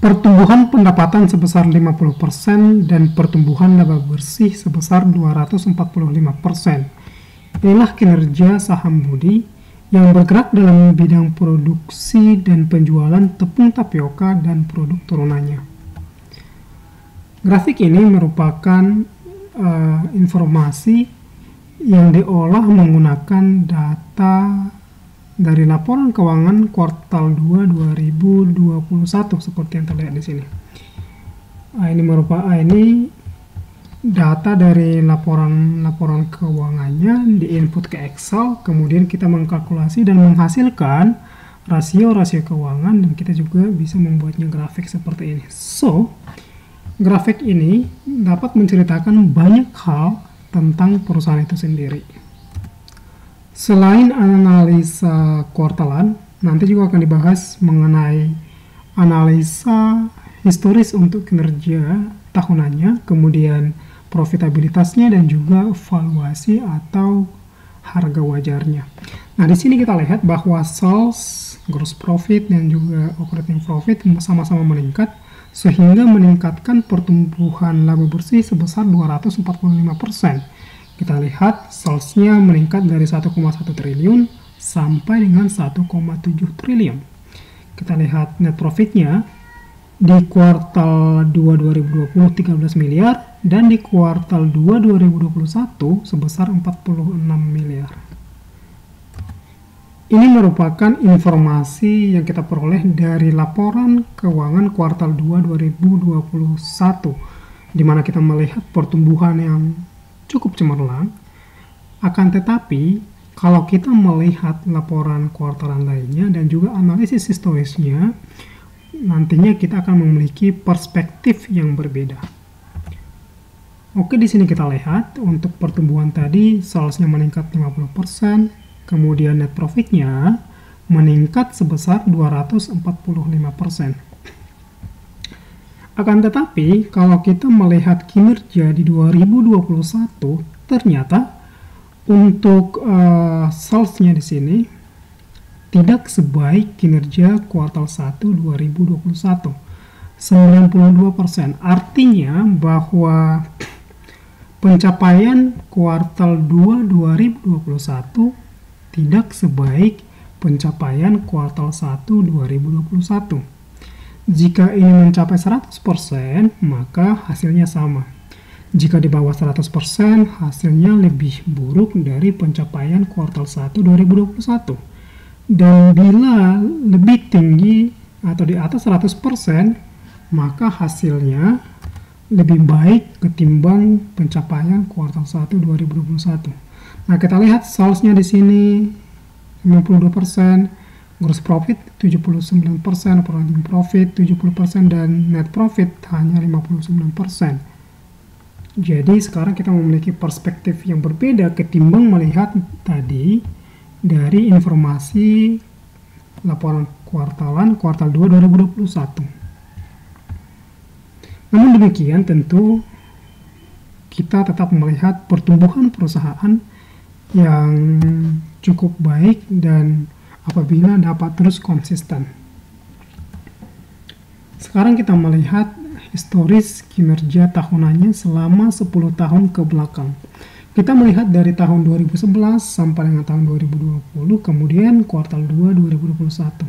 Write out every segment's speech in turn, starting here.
pertumbuhan pendapatan sebesar 50% dan pertumbuhan laba bersih sebesar 245%. Inilah kinerja saham Budi yang bergerak dalam bidang produksi dan penjualan tepung tapioka dan produk turunannya. Grafik ini merupakan informasi yang diolah menggunakan data dari laporan keuangan kuartal 2 2021 seperti yang terlihat di sini. Ini data dari laporan keuangannya diinput ke Excel, kemudian kita mengkalkulasi dan menghasilkan rasio-rasio keuangan, dan kita juga bisa membuatnya grafik seperti ini. So, grafik ini dapat menceritakan banyak hal tentang perusahaan itu sendiri. Selain analisa kuartalan, nanti juga akan dibahas mengenai analisa historis untuk kinerja tahunannya, kemudian profitabilitasnya dan juga valuasi atau harga wajarnya. Nah, di sini kita lihat bahwa sales, gross profit dan juga operating profit sama-sama meningkat sehingga meningkatkan pertumbuhan laba bersih sebesar 245%. Kita lihat salesnya meningkat dari 1,1 triliun sampai dengan 1,7 triliun. Kita lihat net profitnya di kuartal 2 2020 13 miliar dan di kuartal 2 2021 sebesar 46 miliar. Ini merupakan informasi yang kita peroleh dari laporan keuangan kuartal 2 2021, di mana kita melihat pertumbuhan yang cukup cemerlang. Akan tetapi, kalau kita melihat laporan kuartalan lainnya dan juga analisis historisnya, nantinya kita akan memiliki perspektif yang berbeda. Oke, di sini kita lihat untuk pertumbuhan tadi salesnya meningkat 50%, kemudian net profitnya meningkat sebesar 245%. Akan tetapi, kalau kita melihat kinerja di 2021, ternyata untuk salesnya di sini tidak sebaik kinerja kuartal 1 2021, 92%. Artinya bahwa pencapaian kuartal 2 2021 tidak sebaik pencapaian kuartal 1 2021. Jika ini mencapai 100%, maka hasilnya sama. Jika di bawah 100%, hasilnya lebih buruk dari pencapaian kuartal 1 2021. Dan bila lebih tinggi atau di atas 100%, maka hasilnya lebih baik ketimbang pencapaian kuartal 1 2021. Nah, kita lihat salesnya di sini 52%, gross profit 79%, operating profit 70%, dan net profit hanya 59%. Jadi sekarang kita memiliki perspektif yang berbeda ketimbang melihat tadi dari informasi laporan kuartalan kuartal 2 2021. Namun demikian, tentu kita tetap melihat pertumbuhan perusahaan yang cukup baik dan apabila dapat terus konsisten. Sekarang kita melihat historis kinerja tahunannya selama 10 tahun ke belakang. Kita melihat dari tahun 2011 sampai dengan tahun 2020, kemudian kuartal 2 2021.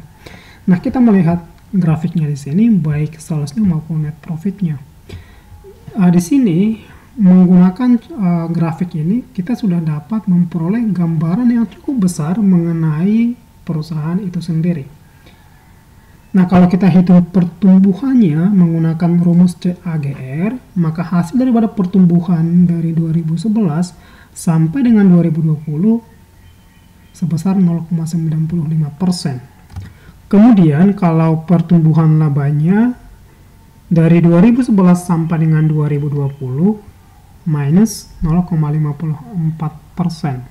Nah, kita melihat grafiknya di sini, baik salesnya maupun net profitnya. Di sini menggunakan grafik ini, kita sudah dapat memperoleh gambaran yang cukup besar mengenai perusahaan itu sendiri. Nah, kalau kita hitung pertumbuhannya menggunakan rumus CAGR, maka hasil daripada pertumbuhan dari 2011 sampai dengan 2020 sebesar 0,95%. Kemudian kalau pertumbuhan labanya dari 2011 sampai dengan 2020 minus 0,54%.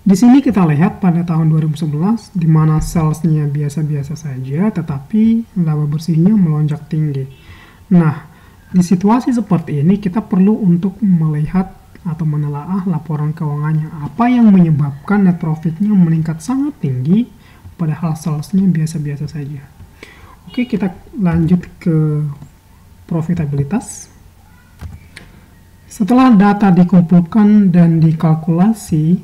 Di sini kita lihat pada tahun 2011 di mana salesnya biasa-biasa saja tetapi laba bersihnya melonjak tinggi. Nah, di situasi seperti ini kita perlu untuk melihat atau menelaah laporan keuangannya. Apa yang menyebabkan net profitnya meningkat sangat tinggi padahal salesnya biasa-biasa saja. Oke, kita lanjut ke profitabilitas. Setelah data dikumpulkan dan dikalkulasi,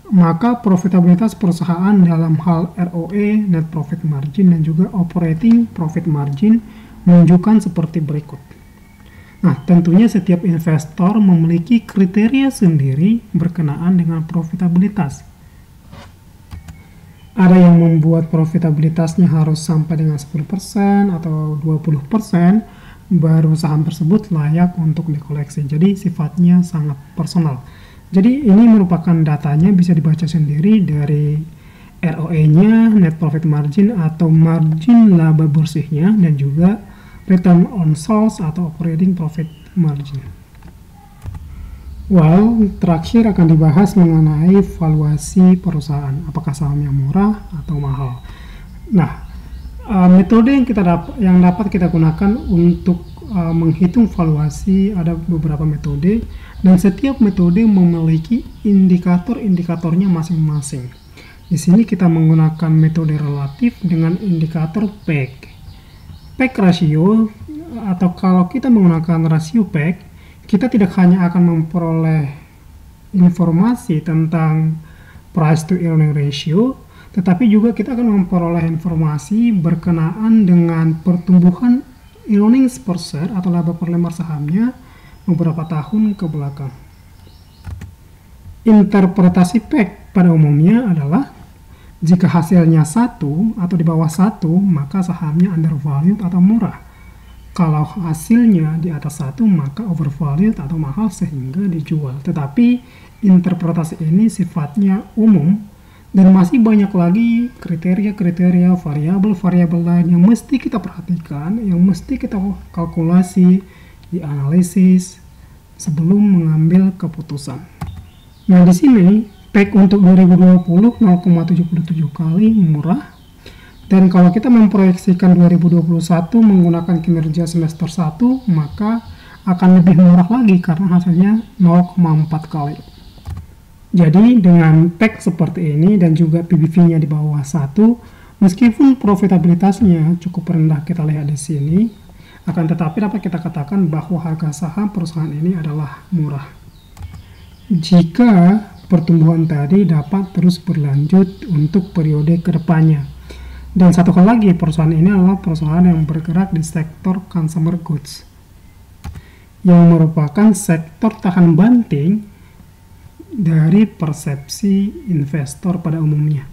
maka profitabilitas perusahaan dalam hal ROE, net profit margin, dan juga operating profit margin menunjukkan seperti berikut. Nah, tentunya setiap investor memiliki kriteria sendiri berkenaan dengan profitabilitas. Ada yang membuat profitabilitasnya harus sampai dengan 10% atau 20%, baru saham tersebut layak untuk dikoleksi. Jadi sifatnya sangat personal. Jadi ini merupakan datanya bisa dibaca sendiri dari ROE-nya, net profit margin atau margin laba bersihnya, dan juga return on sales atau operating profit margin. Well, terakhir akan dibahas mengenai valuasi perusahaan, apakah sahamnya murah atau mahal. Nah, metode yang dapat kita gunakan untuk menghitung valuasi ada beberapa metode, dan setiap metode memiliki indikator-indikatornya masing-masing. Di sini kita menggunakan metode relatif dengan indikator PEG. PEG ratio, atau kalau kita menggunakan rasio PEG, kita tidak hanya akan memperoleh informasi tentang price to earning ratio, tetapi juga kita akan memperoleh informasi berkenaan dengan pertumbuhan earnings per share atau laba per lembar sahamnya beberapa tahun ke belakang. Interpretasi PEG pada umumnya adalah jika hasilnya 1 atau di bawah 1, maka sahamnya undervalued atau murah. Kalau hasilnya di atas 1, maka overvalued atau mahal sehingga dijual. Tetapi interpretasi ini sifatnya umum dan masih banyak lagi kriteria-kriteria, variabel-variabel lain yang mesti kita perhatikan, yang mesti kita kalkulasi, dianalisis sebelum mengambil keputusan. Nah, di sini PEG untuk 2020 0,77 kali murah. Dan kalau kita memproyeksikan 2021 menggunakan kinerja semester 1, maka akan lebih murah lagi karena hasilnya 0,4 kali. Jadi dengan PEG seperti ini dan juga PBV-nya di bawah 1, meskipun profitabilitasnya cukup rendah kita lihat di sini, akan tetapi dapat kita katakan bahwa harga saham perusahaan ini adalah murah. Jika pertumbuhan tadi dapat terus berlanjut untuk periode kedepannya. Dan satu hal lagi, perusahaan ini adalah perusahaan yang bergerak di sektor consumer goods, yang merupakan sektor tahan banting dari persepsi investor pada umumnya.